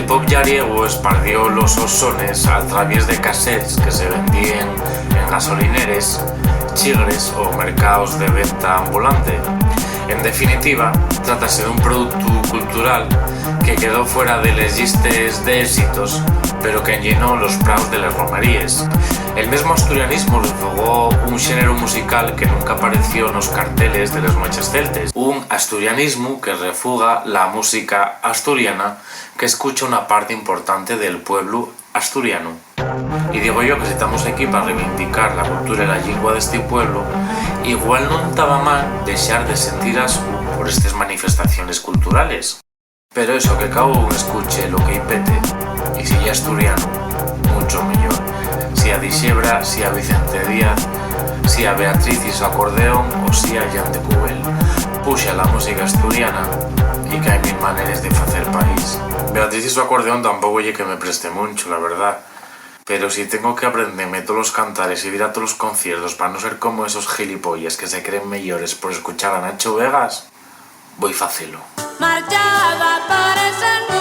pop llariego esparció los sos sones a través de cassettes que se vendían en gasolineres, chigres o mercados de venta ambulante. En definitiva, trátase de un producto cultural que quedó fuera de les llistes de éxitos, pero que llenó los praus de las romerías. El mismo asturianismo refugó un género musical que nunca apareció en los carteles de las noches celtes. Un asturianismo que refuga la música asturiana que escucha una parte importante del pueblo asturiano. Y digo yo que si estamos aquí para reivindicar la cultura y la lengua de este pueblo, igual no estaba mal dejar de sentir asco por estas manifestaciones culturales. Pero eso, que cada uno escuche lo que pete, y si ya asturiano, mucho mejor. Si a Dixebra, si a Vicente Díaz, si a Beatriz y su acordeón, o si a Jan de Cubel. Puxa la música asturiana y que hay mil maneras de hacer país. Beatriz y su acordeón tampoco oye que me preste mucho, la verdad. Pero si tengo que aprenderme todos los cantares y ir a todos los conciertos para no ser como esos gilipollas que se creen mejores por escuchar a Nacho Vegas, voy facilo. Marchaba para ese